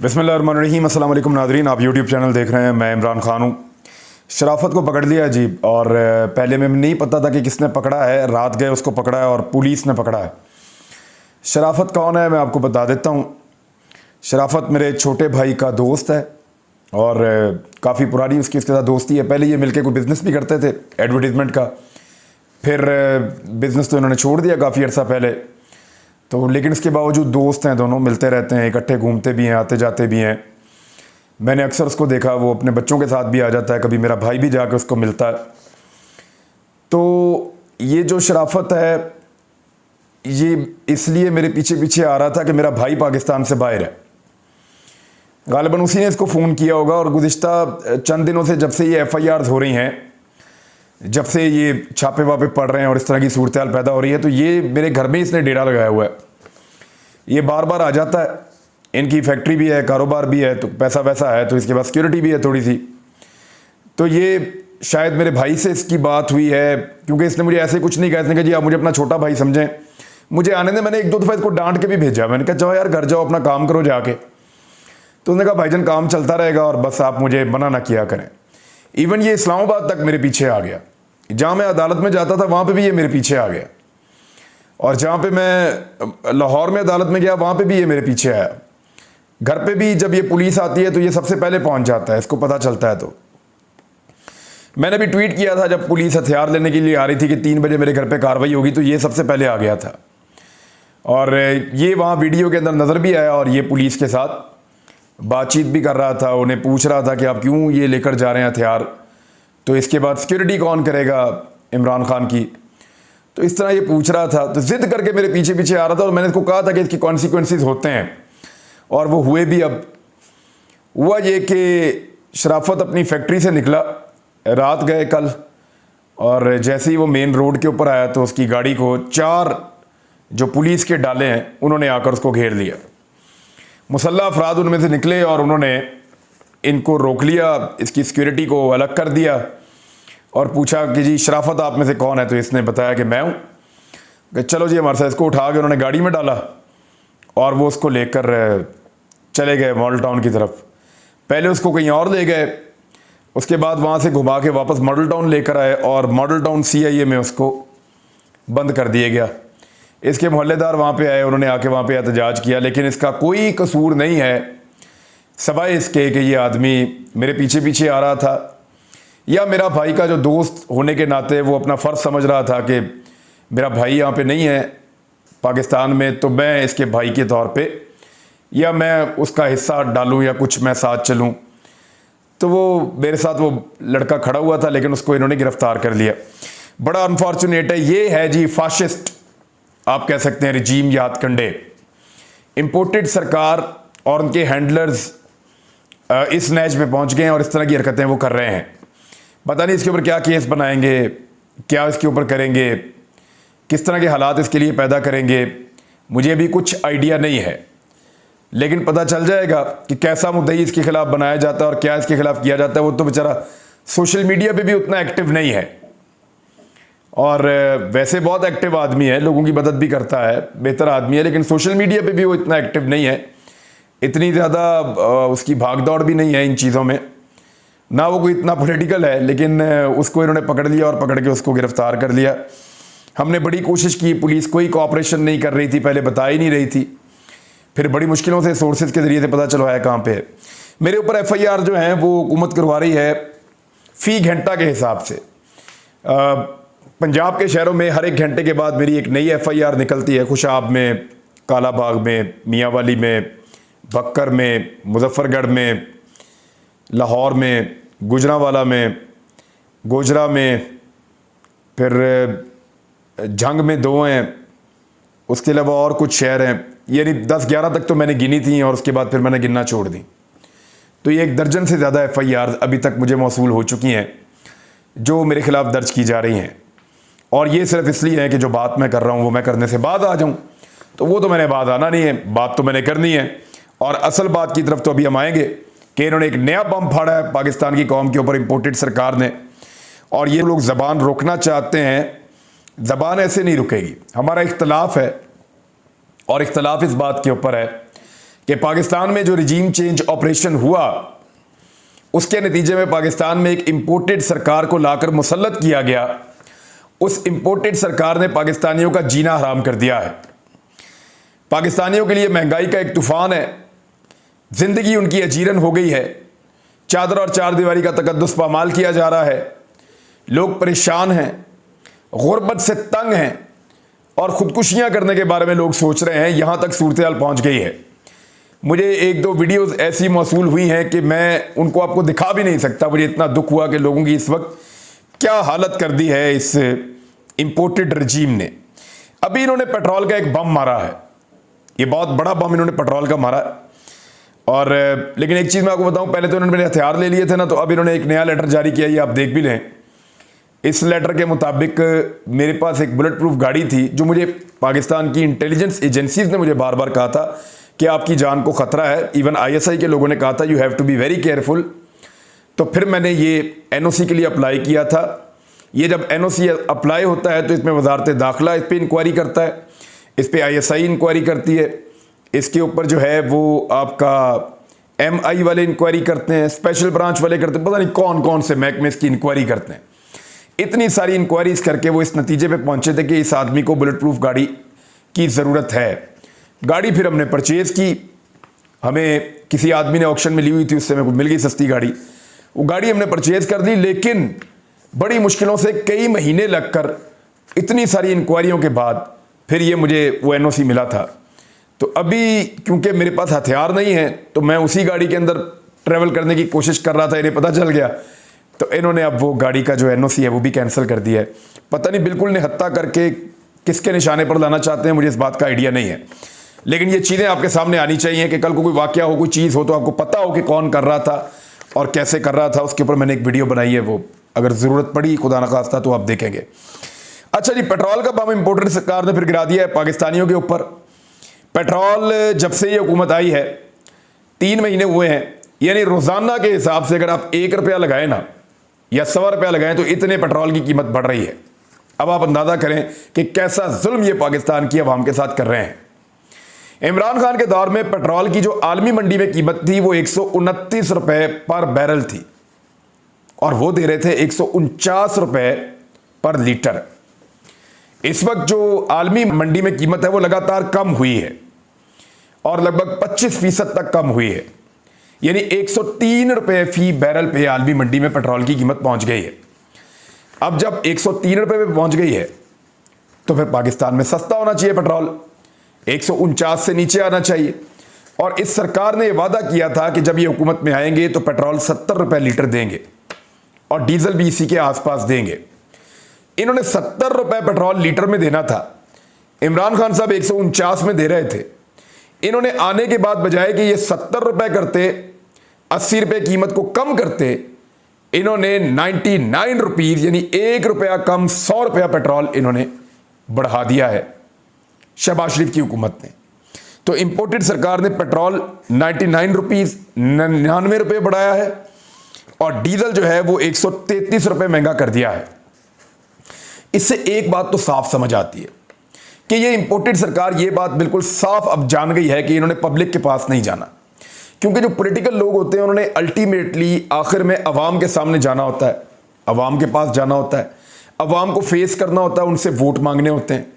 बिस्मिल्लाहिर्रहमानिर्रहीम। अस्सलाम वालेकुम नाज़रीन, आप यूट्यूब चैनल देख रहे हैं। मैं इमरान खान हूँ। शराफत को पकड़ लिया जी, और पहले में नहीं पता था कि किसने पकड़ा है। रात गए उसको पकड़ा है और पुलिस ने पकड़ा है। शराफत कौन है मैं आपको बता देता हूँ। शराफत मेरे छोटे भाई का दोस्त है और काफ़ी पुरानी उसके साथ दोस्ती है। पहले ये मिलके कोई बिज़नेस भी करते थे एडवर्टीज़मेंट का, फिर बिज़नेस तो इन्होंने छोड़ दिया काफ़ी अर्सा पहले तो, लेकिन इसके बावजूद दोस्त हैं, दोनों मिलते रहते हैं, इकट्ठे घूमते भी हैं, आते जाते भी हैं। मैंने अक्सर उसको देखा, वो अपने बच्चों के साथ भी आ जाता है, कभी मेरा भाई भी जाके उसको मिलता है। तो ये जो शराफत है ये इसलिए मेरे पीछे पीछे आ रहा था कि मेरा भाई पाकिस्तान से बाहर है। गालिबन उसी ने इसको फ़ोन किया होगा और गुज़िश्ता चंद दिनों से, जब से ये FIRs हो रही हैं, जब से ये छापे वापे पड़ रहे हैं और इस तरह की सूरत हाल पैदा हो रही है, तो ये मेरे घर में इसने डेरा लगाया हुआ है। ये बार बार आ जाता है। इनकी फैक्ट्री भी है, कारोबार भी है, तो पैसा वैसा है, तो इसके पास सिक्योरिटी भी है थोड़ी सी। तो ये शायद मेरे भाई से इसकी बात हुई है, क्योंकि इसने मुझे ऐसे कुछ नहीं कहा। इसने कहा जी आप मुझे अपना छोटा भाई समझें, मुझे आने दें। मैंने एक दो दफ़ा इसको डांट के भी भेजा। मैंने कहा जाओ यार घर जाओ, अपना काम करो जाके। तो उसने कहा भाईजान काम चलता रहेगा और बस आप मुझे मना ना किया करें। इवन ये इस्लामाबाद तक मेरे पीछे आ गया। जहाँ मैं अदालत में जाता था वहाँ पे भी ये मेरे पीछे आ गया, और जहाँ पे मैं लाहौर में अदालत में गया वहाँ पे भी ये मेरे पीछे आया। घर पे भी जब ये पुलिस आती है तो ये सबसे पहले पहुँच जाता है, इसको पता चलता है। तो मैंने भी ट्वीट किया था जब पुलिस हथियार लेने के लिए आ रही थी कि 3 बजे मेरे घर पे कार्रवाई होगी, तो ये सबसे पहले आ गया था। और ये वहाँ वीडियो के अंदर नज़र भी आया और ये पुलिस के साथ बातचीत भी कर रहा था। उन्हें पूछ रहा था कि आप क्यों ये लेकर जा रहे हैं हथियार, तो इसके बाद सिक्योरिटी कौन करेगा इमरान खान की, तो इस तरह ये पूछ रहा था। तो ज़िद करके मेरे पीछे पीछे आ रहा था और मैंने इसको कहा था कि इसकी कॉन्सिक्वेंसेस होते हैं, और वो हुए भी। अब हुआ ये कि शराफत अपनी फैक्ट्री से निकला, रात गए कल, और जैसे ही वो मेन रोड के ऊपर आया तो उसकी गाड़ी को 4 जो पुलिस के डाले हैं उन्होंने आकर उसको घेर लिया। मुसल्लह अफराद उनमें से निकले और उन्होंने इनको रोक लिया, इसकी सिक्योरिटी को अलग कर दिया और पूछा कि जी शराफत आप में से कौन है। तो इसने बताया कि मैं हूँ। कि चलो जी हमारे साथ। इसको उठा के उन्होंने गाड़ी में डाला और वो उसको लेकर चले गए मॉडल टाउन की तरफ। पहले उसको कहीं और ले गए, उसके बाद वहाँ से घुमा के वापस मॉडल टाउन लेकर आए और मॉडल टाउन CIA में उसको बंद कर दिया गया। इसके मोहल्लेदार वहाँ पे आए, उन्होंने आके वहाँ पे एहतजाज किया, लेकिन इसका कोई कसूर नहीं है सवाए इसके कि ये आदमी मेरे पीछे पीछे आ रहा था, या मेरा भाई का जो दोस्त होने के नाते वो अपना फ़र्ज़ समझ रहा था कि मेरा भाई यहाँ पे नहीं है पाकिस्तान में, तो मैं इसके भाई के तौर पे या मैं उसका हिस्सा डालूँ या कुछ मैं साथ चलूँ। तो वो मेरे साथ वो लड़का खड़ा हुआ था, लेकिन उसको इन्होंने गिरफ़्तार कर लिया। बड़ा अनफॉर्चुनेट है। ये है जी फाशिस्ट, आप कह सकते हैं रजीम या हथकंडे। इम्पोर्टेड सरकार और उनके हैंडलर्स इस नैज में पहुंच गए हैं और इस तरह की हरकतें वो कर रहे हैं। पता नहीं इसके ऊपर क्या केस बनाएंगे, क्या इसके ऊपर करेंगे, किस तरह के हालात इसके लिए पैदा करेंगे, मुझे अभी कुछ आइडिया नहीं है। लेकिन पता चल जाएगा कि कैसा मुद्दई इसके खिलाफ बनाया जाता है और क्या इसके खिलाफ किया जाता है। वो तो बेचारा सोशल मीडिया पे भी उतना एक्टिव नहीं है, और वैसे बहुत एक्टिव आदमी है, लोगों की मदद भी करता है, बेहतर आदमी है, लेकिन सोशल मीडिया पे भी वो इतना एक्टिव नहीं है। इतनी ज़्यादा उसकी भागदौड़ भी नहीं है इन चीज़ों में, ना वो कोई इतना पॉलिटिकल है। लेकिन उसको इन्होंने पकड़ लिया और पकड़ के उसको गिरफ़्तार कर लिया। हमने बड़ी कोशिश की, पुलिस कोई कोऑपरेशन नहीं कर रही थी, पहले बता ही नहीं रही थी, फिर बड़ी मुश्किलों से सोर्सेज के ज़रिए से पता चलवाया कहाँ पे है। मेरे ऊपर FIR जो हैं वो हुकूमत करवा रही है फ़ी घंटा के हिसाब से। पंजाब के शहरों में हर 1 घंटे के बाद मेरी एक नई FIR निकलती है। खुशाब में, कालाबाग में, मियांवाली में, बक्कर में, मुजफ्फरगढ़ में, लाहौर में, गुजरांवाला में, गोजरा में, फिर झंग में 2 हैं, उसके अलावा और कुछ शहर हैं। यानी 10-11 तक तो मैंने गिनी थी और उसके बाद फिर मैंने गिनना छोड़ दी। तो ये 1 दर्जन से ज़्यादा FIR अभी तक मुझे मौसूल हो चुकी हैं जो मेरे खिलाफ दर्ज की जा रही हैं। और ये सिर्फ इसलिए है कि जो बात मैं कर रहा हूँ वो मैं करने से बाद आ जाऊँ, तो वो तो मैंने बाद आना नहीं है, बात तो मैंने करनी है। और असल बात की तरफ तो अभी हम आएंगे कि इन्होंने एक नया बम फाड़ा है पाकिस्तान की कौम के ऊपर, इम्पोर्टेड सरकार ने, और ये लोग ज़बान रोकना चाहते हैं। ज़बान ऐसे नहीं रुकेगी। हमारा इख्तलाफ है, और इख्तलाफ इस बात के ऊपर है कि पाकिस्तान में जो रिजीम चेंज ऑपरेशन हुआ उसके नतीजे में पाकिस्तान में एक इंपोर्टेड सरकार को लाकर मुसल्लत किया गया। उस इंपोर्टेड सरकार ने पाकिस्तानियों का जीना हराम कर दिया है। पाकिस्तानियों के लिए महंगाई का एक तूफान है, जिंदगी उनकी अजीरन हो गई है, चादर और चार दीवारी का तकद्दुस पामाल किया जा रहा है, लोग परेशान हैं, गुर्बत से तंग हैं और ख़ुदकुशियाँ करने के बारे में लोग सोच रहे हैं। यहाँ तक सूरत हाल पहुँच गई है। मुझे एक दो वीडियोस ऐसी मौसूल हुई हैं कि मैं उनको आपको दिखा भी नहीं सकता। मुझे इतना दुख हुआ कि लोगों की इस वक्त क्या हालत कर दी है इस इंपोर्टेड रजीम ने। अभी इन्होंने पेट्रोल का एक बम मारा है, ये बहुत बड़ा बम इन्होंने पेट्रोल का मारा है। और लेकिन एक चीज़ मैं आपको बताऊं, पहले तो इन्होंने मेरे हथियार ले लिए थे ना, तो अब इन्होंने एक नया लेटर जारी किया, ये आप देख भी लें। इस लेटर के मुताबिक मेरे पास एक बुलेट प्रूफ गाड़ी थी जो मुझे पाकिस्तान की इंटेलिजेंस एजेंसीज ने मुझे बार बार कहा था कि आपकी जान को ख़तरा है। इवन ISI के लोगों ने कहा था you have to be very careful. तो फिर मैंने ये NOC के लिए अप्लाई किया था। ये जब NOC अप्लाई होता है तो इसमें वजारत दाखिला इस पर इंक्वायरी करता है, इस पर ISI इंक्वायरी करती है, इसके ऊपर जो है वो आपका MI वाले इंक्वायरी करते हैं, स्पेशल ब्रांच वाले करते हैं, पता नहीं कौन कौन से महकमे इसकी इंक्वायरी करते हैं। इतनी सारी इंक्वायरीज करके वो इस नतीजे पे पहुंचे थे कि इस आदमी को बुलेट प्रूफ गाड़ी की ज़रूरत है। गाड़ी फिर हमने परचेज़ की, हमें किसी आदमी ने ऑक्शन में ली हुई थी, उससे मेरे को मिल गई सस्ती गाड़ी। वो गाड़ी हमने परचेज़ कर दी, लेकिन बड़ी मुश्किलों से कई महीने लगकर इतनी सारी इंक्वायरियों के बाद फिर ये मुझे वो NOC मिला था। तो अभी क्योंकि मेरे पास हथियार नहीं है तो मैं उसी गाड़ी के अंदर ट्रैवल करने की कोशिश कर रहा था, इन्हें पता चल गया तो इन्होंने अब वो गाड़ी का जो NOC है वो भी कैंसिल कर दिया है। पता नहीं बिल्कुल निहत्था करके किसके निशाने पर लाना चाहते हैं, मुझे इस बात का आइडिया नहीं है। लेकिन ये चीज़ें आपके सामने आनी चाहिए कि कल को कोई वाकया हो, कोई चीज़ हो तो आपको पता हो कि कौन कर रहा था और कैसे कर रहा था। उसके ऊपर मैंने एक वीडियो बनाई है, वो अगर ज़रूरत पड़ी खुदा न खास्ता तो आप देखेंगे। अच्छा जी, पेट्रोल का बम इंपोर्टेड सरकार ने फिर गिरा दिया है पाकिस्तानियों के ऊपर। पेट्रोल जब से ये हुकूमत आई है 3 महीने हुए हैं, यानी रोज़ाना के हिसाब से अगर आप 1 रुपया लगाएं ना या 1.25 रुपया लगाएं तो इतने पेट्रोल की कीमत बढ़ रही है। अब आप अंदाज़ा करें कि कैसा जुल्म ये पाकिस्तान की अवाम के साथ कर रहे हैं। इमरान खान के दौर में पेट्रोल की जो आलमी मंडी में कीमत थी वो 129 रुपए पर बैरल थी और वो दे रहे थे 149 रुपए पर लीटर। इस वक्त जो आलमी मंडी में कीमत है वो लगातार कम हुई है और लगभग 25% तक कम हुई है, यानी 103 रुपए फी बैरल पे आलमी मंडी में पेट्रोल की कीमत पहुंच गई है। अब जब 103 रुपए पे पहुंच गई है तो फिर पाकिस्तान में सस्ता होना चाहिए पेट्रोल, 149 से नीचे आना चाहिए। और इस सरकार ने यह वादा किया था कि जब ये हुकूमत में आएंगे तो पेट्रोल 70 रुपए लीटर देंगे और डीजल भी इसी के आसपास देंगे। इन्होंने 70 रुपए पेट्रोल लीटर में देना था, इमरान खान साहब 149 में दे रहे थे। इन्होंने आने के बाद बजाय कि ये 70 रुपए करते, 80 रुपए कीमत को कम करते, इन्होंने 99 रुपीज़ यानी 1 रुपया कम 100 रुपया पेट्रोल इन्होंने बढ़ा दिया है शहबाज शरीफ की हुकूमत ने। तो इंपोर्टेड सरकार ने पेट्रोल 99 रुपीज़ 99 रुपये बढ़ाया है और डीजल जो है वो 133 रुपये महंगा कर दिया है। इससे एक बात तो साफ समझ आती है कि ये इंपोर्टेड सरकार ये बात बिल्कुल साफ अब जान गई है कि इन्होंने पब्लिक के पास नहीं जाना, क्योंकि जो पॉलिटिकल लोग होते हैं उन्होंने अल्टीमेटली आखिर में अवाम के सामने जाना होता है, अवाम के पास जाना होता है, अवाम को फेस करना होता है, उनसे वोट मांगने होते हैं।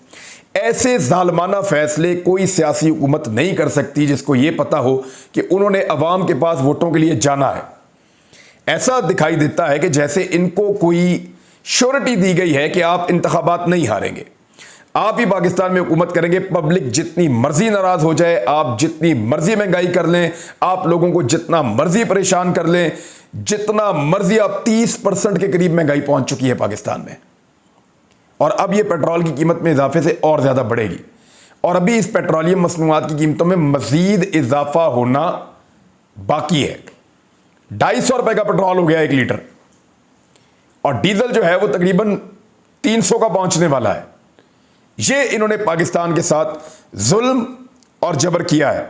ऐसे जालमाना फैसले कोई सियासी हुकूमत नहीं कर सकती जिसको ये पता हो कि उन्होंने अवाम के पास वोटों के लिए जाना है। ऐसा दिखाई देता है कि जैसे इनको कोई श्योरिटी दी गई है कि आप इंतखाबात नहीं हारेंगे, आप ही पाकिस्तान में हुकूमत करेंगे, पब्लिक जितनी मर्जी नाराज हो जाए, आप जितनी मर्जी महंगाई कर लें, आप लोगों को जितना मर्जी परेशान कर लें, जितना मर्जी आप 30% के करीब महंगाई पहुंच चुकी है पाकिस्तान में और अब ये पेट्रोल की कीमत में इजाफे से और ज़्यादा बढ़ेगी और अभी इस पेट्रोलियम मसनूआत की कीमतों में मज़ीद इजाफा होना बाकी है। 250 रुपये का पेट्रोल हो गया 1 लीटर और डीजल जो है वो तकरीबन 300 का पहुंचने वाला है। ये इन्होंने पाकिस्तान के साथ जुल्म और जबर किया है।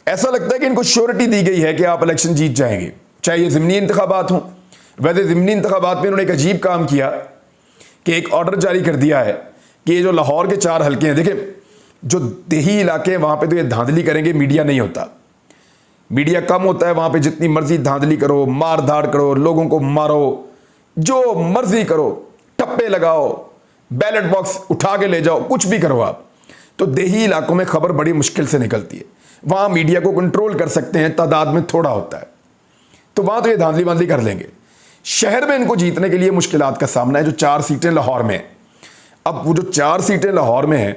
ऐसा लगता है कि इनको श्योरिटी दी गई है कि आप इलेक्शन जीत जाएंगे, चाहे ये ज़िमनी इंतखाबात हों। वैसे ज़िमनी इंतखाबात में इन्होंने एक अजीब काम किया कि एक ऑर्डर जारी कर दिया है कि ये जो लाहौर के 4 हल्के हैं, देखिए जो देही इलाके हैं वहाँ पे तो ये धांधली करेंगे, मीडिया नहीं होता, मीडिया कम होता है, वहां पे जितनी मर्जी धांधली करो, मार धाड़ करो, लोगों को मारो, जो मर्जी करो, टप्पे लगाओ, बैलेट बॉक्स उठा के ले जाओ, कुछ भी करो आप। तो देही इलाकों में खबर बड़ी मुश्किल से निकलती है, वहां मीडिया को कंट्रोल कर सकते हैं, तादाद में थोड़ा होता है, तो वहां तो ये धांधली वांधली कर लेंगे। शहर में इनको जीतने के लिए मुश्किलात का सामना है। जो 4 सीटें लाहौर में, अब वो जो 4 सीटें लाहौर में हैं,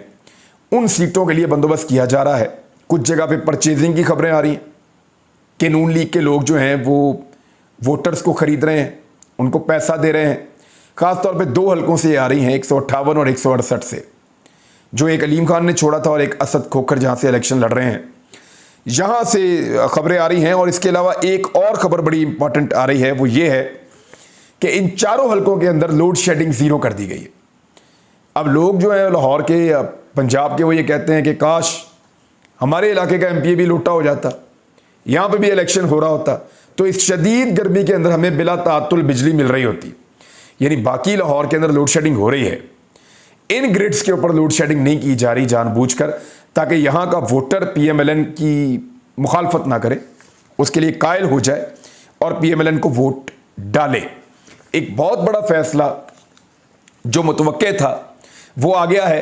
उन सीटों के लिए बंदोबस्त किया जा रहा है। कुछ जगह पे परचेजिंग की खबरें आ रही हैं कि नून लीग के लोग जो हैं वो वोटर्स को खरीद रहे हैं, उनको पैसा दे रहे हैं। खासतौर पे 2 हलकों से आ रही हैं, 158 और 168 से, जो एक अलीम खान ने छोड़ा था और एक असद खोखर जहां से इलेक्शन लड़ रहे हैं, यहां से खबरें आ रही हैं। और इसके अलावा एक और खबर बड़ी इंपॉर्टेंट आ रही है, वो ये है कि इन चारों हलकों के अंदर लोड शेडिंग 0 कर दी गई है। अब लोग जो है लाहौर के या पंजाब के, वो ये कहते हैं कि काश हमारे इलाके का एमपी भी लूटा हो जाता, यहां पे भी इलेक्शन हो रहा होता, तो इस शदीद गर्मी के अंदर हमें बिला तातुल बिजली मिल रही होती। यानी बाकी लाहौर के अंदर लोड शेडिंग हो रही है, इन ग्रिड्स के ऊपर लोड शेडिंग नहीं की जा रही जानबूझकर, ताकि यहां का वोटर पीएमएलएन की मुखालफत ना करे, उसके लिए कायल हो जाए और पीएमएलएन को वोट डाले। एक बहुत बड़ा फैसला जो मुतवक्के था वो आ गया है।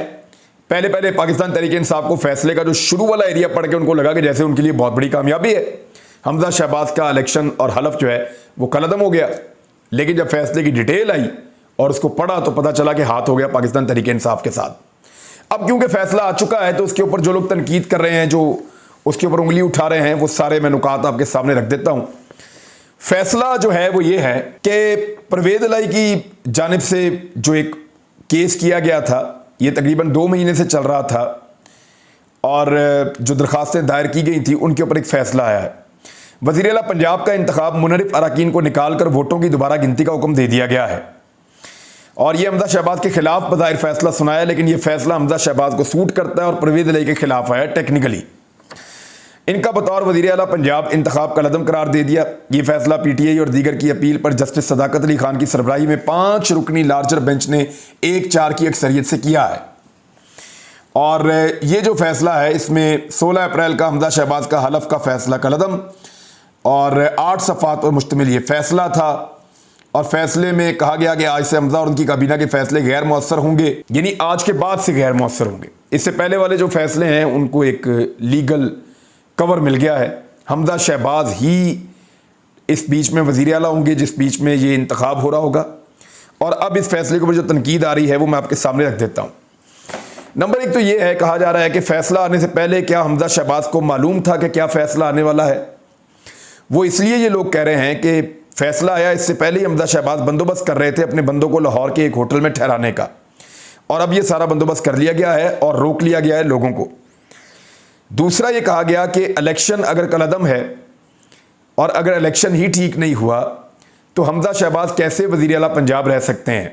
पहले पहले पाकिस्तान तहरीक इंसाफ को फैसले का जो शुरू वाला एरिया पढ़ के उनको लगा कि जैसे उनके लिए बहुत बड़ी कामयाबी है, हमजा शहबाज का इलेक्शन और हलफ जो है वो कलअदम हो गया। लेकिन जब फैसले की डिटेल आई और उसको पढ़ा तो पता चला कि हाथ हो गया पाकिस्तान तहरीक इंसाफ के साथ। अब क्योंकि फैसला आ चुका है तो उसके ऊपर जो लोग तनकीद कर रहे हैं, जो उसके ऊपर उंगली उठा रहे हैं, वो सारे मैं नुकात आपके सामने रख देता हूं। फैसला जो है वो ये है कि परवेज इलाही की जानिब से जो एक केस किया गया था, ये तकरीबन 2 महीने से चल रहा था, और जो दरखास्तें दायर की गई थी उनके ऊपर एक फैसला आया है। वज़ीर आला पंजाब का इंतखाब मुनरिफ अरकान को निकाल कर वोटों की दोबारा गिनती का हुक्म दे दिया गया है, और यह हमजा शहबाज के खिलाफ बज़ाहिर फैसला सुनाया, लेकिन यह फैसला हमजा शहबाज को सूट करता है और परवेज इलाही के खिलाफ आया टेक्निकली। इनका बतौर वज़ीर आला पंजाब इंतखाब का लदम करार दे दिया। यह फैसला पीटीआई और दीगर की अपील पर जस्टिस सदाकत अली खान की सरबराही में 5 रुकनी लार्जर बेंच ने 1-4 की अक्सरियत से किया है। और ये जो फैसला है इसमें 16 अप्रैल का हमजा शहबाज का हलफ का फैसला कलअदम और 8 सफ़ात पर मुश्तमिल ये फैसला था। और फैसले में कहा गया कि आज से हमजा और उनकी काबीना के फैसले गैर मौसर होंगे, यानी आज के बाद से गैर मौसर होंगे। इससे पहले वाले जो फैसले हैं उनको एक लीगल कवर मिल गया है। हमजा शहबाज ही इस बीच में वज़ीर आला होंगे जिस बीच में ये इंतखाब हो रहा होगा। और अब इस फैसले के ऊपर जो तनकीद आ रही है वो मैं आपके सामने रख देता हूँ। नंबर 1 तो ये है, कहा जा रहा है कि फैसला आने से पहले क्या हमजा शहबाज को मालूम था कि क्या फैसला आने वाला है। वो इसलिए ये लोग कह रहे हैं कि फैसला आया इससे पहले ही हमजा शहबाज बंदोबस्त कर रहे थे अपने बंदों को लाहौर के एक होटल में ठहराने का, और अब ये सारा बंदोबस्त कर लिया गया है और रोक लिया गया है लोगों को। दूसरा ये कहा गया कि इलेक्शन अगर कलअदम है और अगर इलेक्शन ही ठीक नहीं हुआ तो हमजा शहबाज कैसे वज़ीर आला पंजाब रह सकते हैं।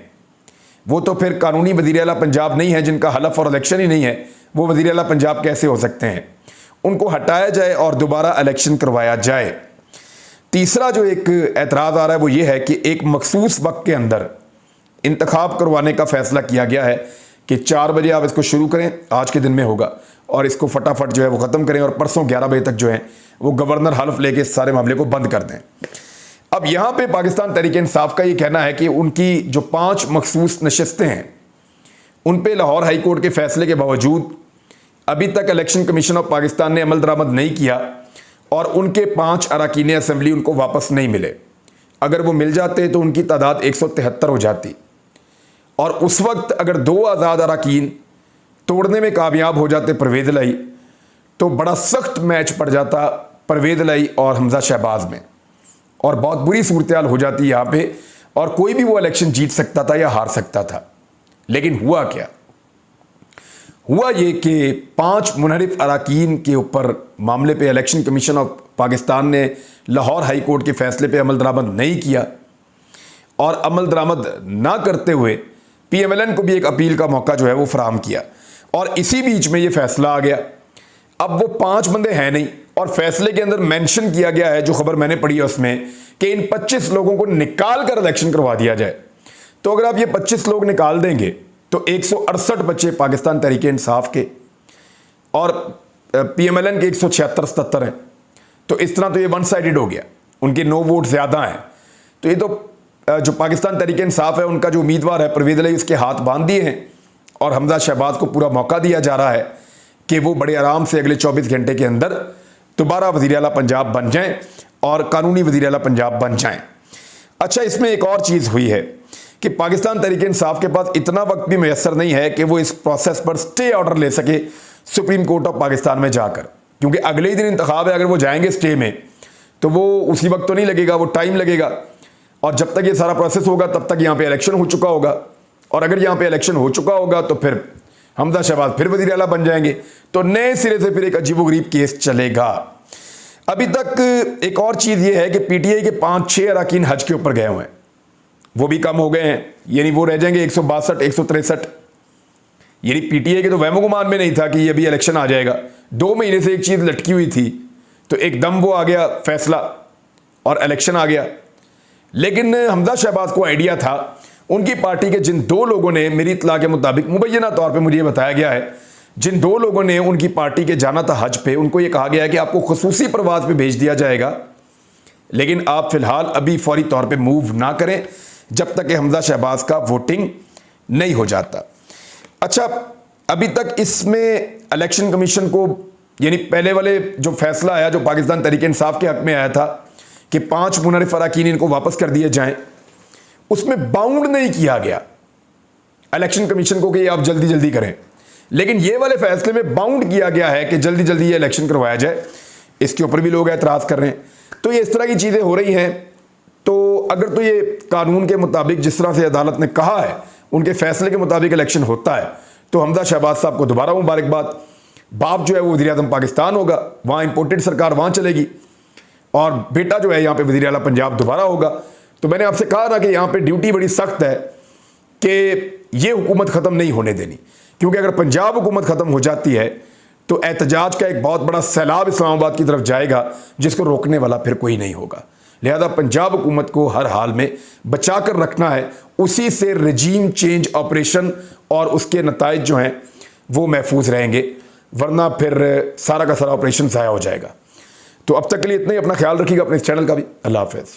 वो तो फिर कानूनी वज़ीर आला पंजाब नहीं है, जिनका हलफ और इलेक्शन ही नहीं है, वो वज़ीर आला पंजाब कैसे हो सकते हैं। उनको हटाया जाए और दोबारा इलेक्शन करवाया जाए। तीसरा जो एक एतराज़ आ रहा है वो ये है कि एक मखसूस वक्त के अंदर इंतखाब करवाने का फैसला किया गया है कि 4 बजे आप इसको शुरू करें, आज के दिन में होगा, और इसको फटाफट जो है वो ख़त्म करें और परसों 11 बजे तक जो है वो गवर्नर हल्फ लेके इस सारे मामले को बंद कर दें। अब यहाँ पे पाकिस्तान तहरीक इंसाफ का ये कहना है कि उनकी जो 5 मखसूस नशस्तें हैं उन पे लाहौर हाई कोर्ट के फैसले के बावजूद अभी तक इलेक्शन कमीशन ऑफ पाकिस्तान ने अमल दरामद नहीं किया और उनके 5 अरकान असम्बली उनको वापस नहीं मिले। अगर वो मिल जाते तो उनकी तादाद 173 हो जाती, और उस वक्त अगर 2 आज़ाद अरकान तोड़ने में कामयाब हो जाते परवेज इलाही, तो बड़ा सख्त मैच पड़ जाता परवेज इलाही और हमजा शहबाज में, और बहुत बुरी सूरत हाल हो जाती यहाँ पे, और कोई भी वो इलेक्शन जीत सकता था या हार सकता था। लेकिन हुआ क्या? हुआ ये कि 5 मुनहरिफ अरकान के ऊपर मामले पे इलेक्शन कमीशन ऑफ पाकिस्तान ने लाहौर हाई कोर्ट के फैसले पे अमल दरामद नहीं किया, और अमल दरामद ना करते हुए पीएमएलएन को भी एक अपील का मौका जो है वो फराहम किया, और इसी बीच में ये फैसला आ गया। अब वो 5 बंदे हैं नहीं, और फैसले के अंदर मेंशन किया गया है, जो खबर मैंने पढ़ी है उसमें, कि इन 25 लोगों को निकाल कर इलेक्शन करवा दिया जाए। तो अगर आप ये 25 लोग निकाल देंगे तो 168 बच्चे पाकिस्तान तहरीक इंसाफ के और पीएमएलएन के 176-77 हैं, तो इस तरह तो ये वन साइडेड हो गया, उनके 9 वोट ज़्यादा हैं। तो ये तो जो पाकिस्तान तहरीक इंसाफ है उनका जो उम्मीदवार है परवेज़ इलाही उसके हाथ बांध दिए हैं और हमजा शहबाज को पूरा मौका दिया जा रहा है कि वो बड़े आराम से अगले 24 घंटे के अंदर दोबारा वज़ीर आला पंजाब बन जाएं और कानूनी वज़ीर आला पंजाब बन जाएं। अच्छा, इसमें एक और चीज़ हुई है कि पाकिस्तान तहरीक इंसाफ के पास इतना वक्त भी मैसर नहीं है कि वो इस प्रोसेस पर स्टे ऑर्डर ले सके सुप्रीम कोर्ट ऑफ पाकिस्तान में जाकर, क्योंकि अगले ही दिन इंतखाब है। अगर वो जाएंगे स्टे में तो वो उसी वक्त तो नहीं लगेगा, वो टाइम लगेगा और जब तक ये सारा प्रोसेस होगा तब तक यहाँ पे इलेक्शन हो चुका होगा और अगर यहाँ पे इलेक्शन हो चुका होगा तो फिर हमजा शहबाज फिर वज़ीर आला बन जाएंगे, तो नए सिरे से फिर एक अजीबोगरीब केस चलेगा। अभी तक एक और चीज़ ये है कि पीटीआई के 5-6 अरकान हज के ऊपर गए हुए हैं, वो भी कम हो गए हैं, यानी वो रह जाएंगे 162 163। यानी पीटीआई के तो वहमो गुमान में नहीं था कि ये अभी इलेक्शन आ जाएगा। 2 महीने से एक चीज़ लटकी हुई थी तो एकदम वो आ गया फैसला और इलेक्शन आ गया। लेकिन हमजा शहबाज को आइडिया था, उनकी पार्टी के जिन 2 लोगों ने, मेरी इत्तला के मुताबिक मुबैना तौर पे मुझे बताया गया है, जिन 2 लोगों ने उनकी पार्टी के जाना था हज पे, उनको ये कहा गया है कि आपको खुसूसी परवाज पे भेज दिया जाएगा, लेकिन आप फिलहाल अभी फौरी तौर पे मूव ना करें जब तक कि हमजा शहबाज का वोटिंग नहीं हो जाता। अच्छा, अभी तक इसमें इलेक्शन कमीशन को, यानी पहले वाले जो फैसला आया जो पाकिस्तान तहरीक इंसाफ के हक में आया था कि 5 मुनरिफ अरकान इनको वापस कर दिए जाएं, उसमें बाउंड नहीं किया गया इलेक्शन कमीशन को कि आप जल्दी जल्दी करें, लेकिन ये वाले फैसले में बाउंड किया गया है कि जल्दी जल्दी ये इलेक्शन करवाया जाए। इसके ऊपर भी लोग एतराज़ कर रहे हैं। तो ये इस तरह की चीज़ें हो रही हैं। तो अगर तो ये कानून के मुताबिक जिस तरह से अदालत ने कहा है उनके फैसले के मुताबिक इलेक्शन होता है तो हमजा शहबाज साहब को दोबारा मुबारकबाद। बाप जो है वो वज़ीर आज़म पाकिस्तान होगा, वहाँ इंपोर्टेड सरकार वहाँ चलेगी और बेटा जो है यहाँ पे वज़ीर आला पंजाब दोबारा होगा। तो मैंने आपसे कहा ना कि यहाँ पे ड्यूटी बड़ी सख्त है कि ये हुकूमत ख़त्म नहीं होने देनी, क्योंकि अगर पंजाब हुकूमत ख़त्म हो जाती है तो एहतजाज का एक बहुत बड़ा सैलाब इस्लामाबाद की तरफ जाएगा जिसको रोकने वाला फिर कोई नहीं होगा। लिहाजा पंजाब हुकूमत को हर हाल में बचा कर रखना है, उसी से रजीम चेंज ऑपरेशन और उसके नताइज जो हैं वो महफूज रहेंगे, वरना फिर सारा का सारा ऑपरेशन ज़ाया हो जाएगा। तो अब तक के लिए इतना ही। अपना ख्याल रखिएगा, अपने इस चैनल का भी। अल्लाह हाफ़िज़।